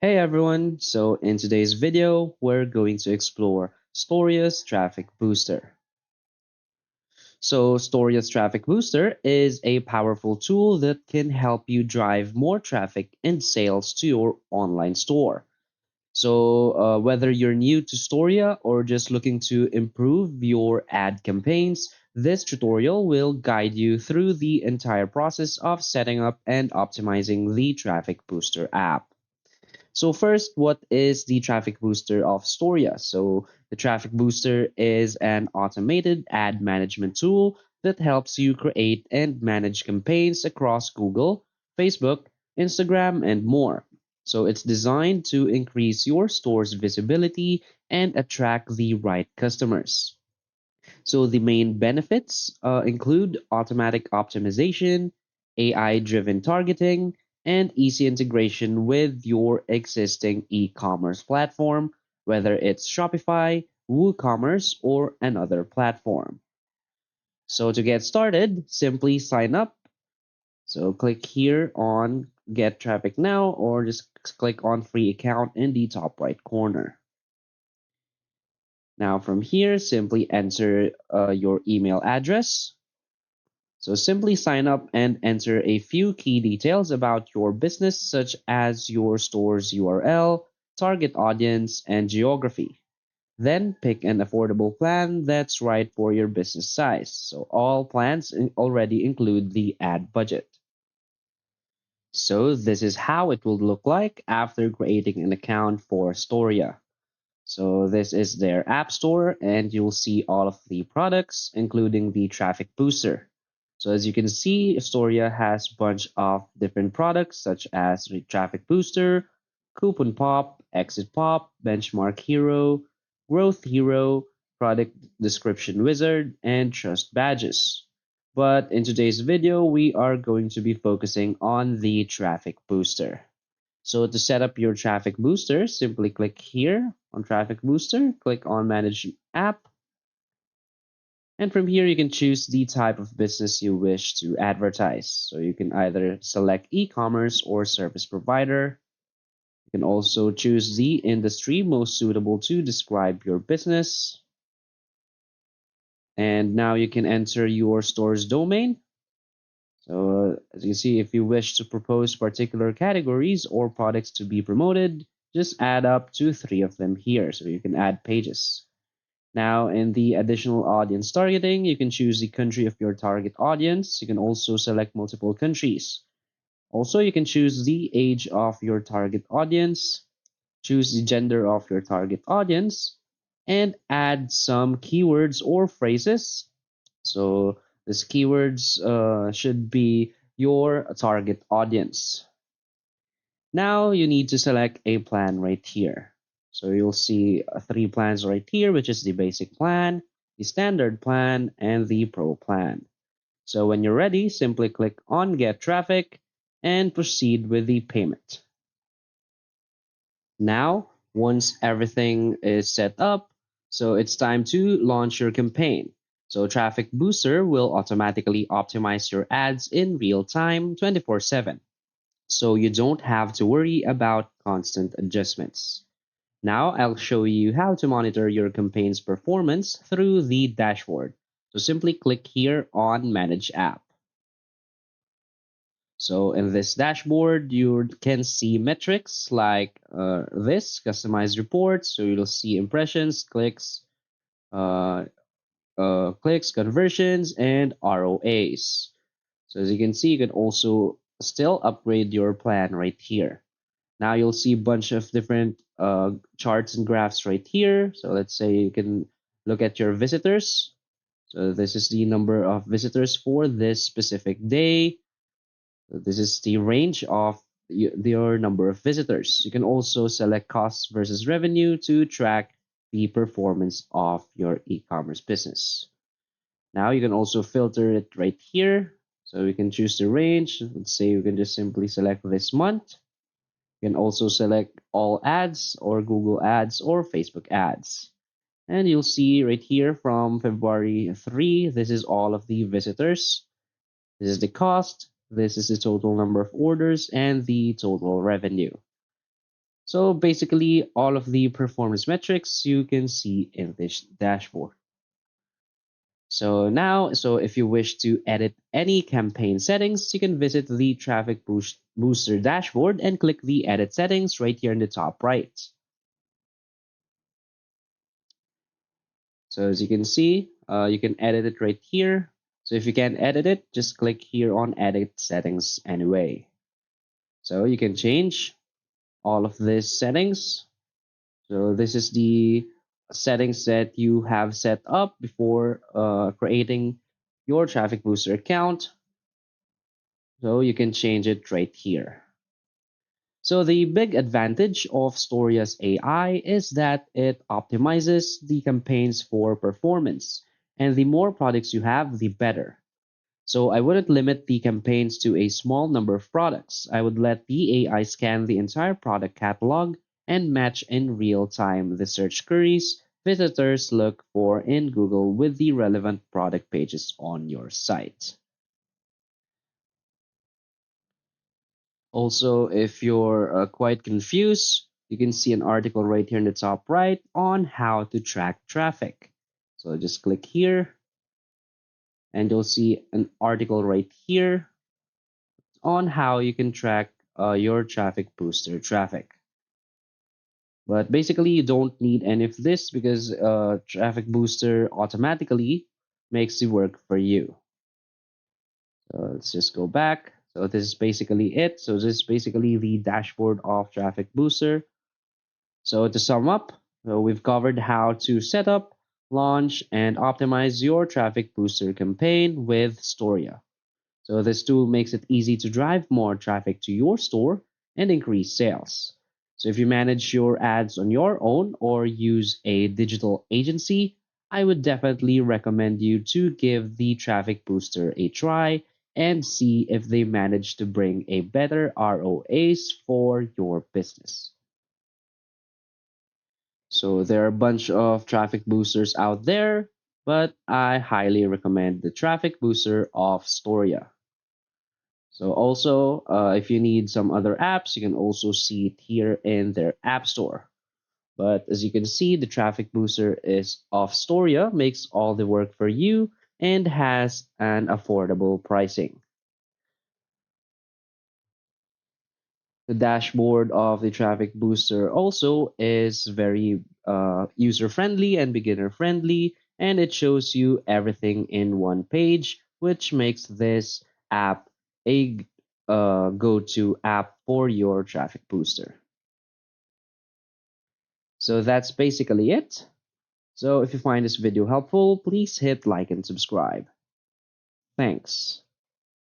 Hey everyone, so in today's video, we're going to explore StoreYa's Traffic Booster. So StoreYa's Traffic Booster is a powerful tool that can help you drive more traffic and sales to your online store. So whether you're new to StoreYa or just looking to improve your ad campaigns, this tutorial will guide you through the entire process of setting up and optimizing the Traffic Booster app. So first, what is the traffic booster of StoreYa? So the traffic booster is an automated ad management tool that helps you create and manage campaigns across Google, Facebook, Instagram, and more. So it's designed to increase your store's visibility and attract the right customers. So the main benefits include automatic optimization, AI-driven targeting, and easy integration with your existing e-commerce platform, whether it's Shopify, WooCommerce, or another platform. So to get started, simply sign up. So click here on Get Traffic Now, or just click on Free Account in the top right corner. Now from here, simply enter your email address. So simply sign up and enter a few key details about your business, such as your store's URL, target audience, and geography. Then pick an affordable plan that's right for your business size. So all plans already include the ad budget. So this is how it will look like after creating an account for StoreYa. So this is their app store, and you'll see all of the products, including the traffic booster. So as you can see, StoreYa has a bunch of different products such as the traffic booster, coupon pop, exit pop, benchmark hero, growth hero, product description wizard, and trust badges. But in today's video, we are going to be focusing on the traffic booster. So to set up your traffic booster, simply click here on traffic booster, click on manage app. And from here, you can choose the type of business you wish to advertise. So you can either select e-commerce or service provider. You can also choose the industry most suitable to describe your business. And now you can enter your store's domain. So as you can see, if you wish to propose particular categories or products to be promoted, just add up to 3 of them here. So you can add pages. Now in the additional audience targeting, you can choose the country of your target audience. You can also select multiple countries. Also, you can choose the age of your target audience, choose the gender of your target audience, and add some keywords or phrases. So these keywords should be your target audience. Now you need to select a plan right here. So you'll see 3 plans right here, which is the basic plan, the standard plan, and the pro plan. So when you're ready, simply click on Get Traffic and proceed with the payment. Now, once everything is set up, so it's time to launch your campaign. So Traffic Booster will automatically optimize your ads in real time 24/7. So you don't have to worry about constant adjustments. Now I'll show you how to monitor your campaign's performance through the dashboard. So simply click here on Manage App. So in this dashboard, you can see metrics like this, customized reports. So you'll see impressions, uh, clicks, conversions, and ROAs. So as you can see, you can also still upgrade your plan right here. Now you'll see a bunch of different charts and graphs right here. So let's say you can look at your visitors. So this is the number of visitors for this specific day. So this is the range of your number of visitors. You can also select costs versus revenue to track the performance of your e-commerce business. Now you can also filter it right here. So we can choose the range. Let's say you can just simply select this month. You can also select all ads or Google ads or Facebook ads. And you'll see right here from February 3, this is all of the visitors. This is the cost. This is the total number of orders and the total revenue. So basically, all of the performance metrics you can see in this dashboard. So if you wish to edit any campaign settings, you can visit the Booster dashboard and click the Edit Settings right here in the top right. So as you can see, you can edit it right here. So if you can't edit it, just click here on Edit Settings anyway. So you can change all of these settings. So this is the settings that you have set up before creating your Traffic Booster account. So you can change it right here. So the big advantage of StoreYa's AI is that it optimizes the campaigns for performance, and the more products you have, the better. So I wouldn't limit the campaigns to a small number of products. I would let the AI scan the entire product catalog and match in real time the search queries visitors look for in Google with the relevant product pages on your site. Also, if you're quite confused, you can see an article right here in the top right on how to track traffic. So just click here and you'll see an article right here on how you can track your traffic booster traffic. But basically, you don't need any of this because Traffic Booster automatically makes the work for you. So let's just go back. So this is basically it. So this is basically the dashboard of Traffic Booster. So to sum up, we've covered how to set up, launch, and optimize your Traffic Booster campaign with StoreYa. So this tool makes it easy to drive more traffic to your store and increase sales. So if you manage your ads on your own or use a digital agency, I would definitely recommend you to give the Traffic Booster a try and see if they manage to bring a better ROAs for your business. So there are a bunch of traffic boosters out there, but I highly recommend the Traffic Booster of StoreYa. So also, if you need some other apps, you can also see it here in their App Store. But as you can see, the Traffic Booster is of StoreYa, makes all the work for you, and has an affordable pricing. The dashboard of the Traffic Booster also is very user friendly and beginner friendly, and it shows you everything in one page, which makes this app a go to app for your Traffic Booster. So that's basically it. So if you find this video helpful, please hit like and subscribe. Thanks.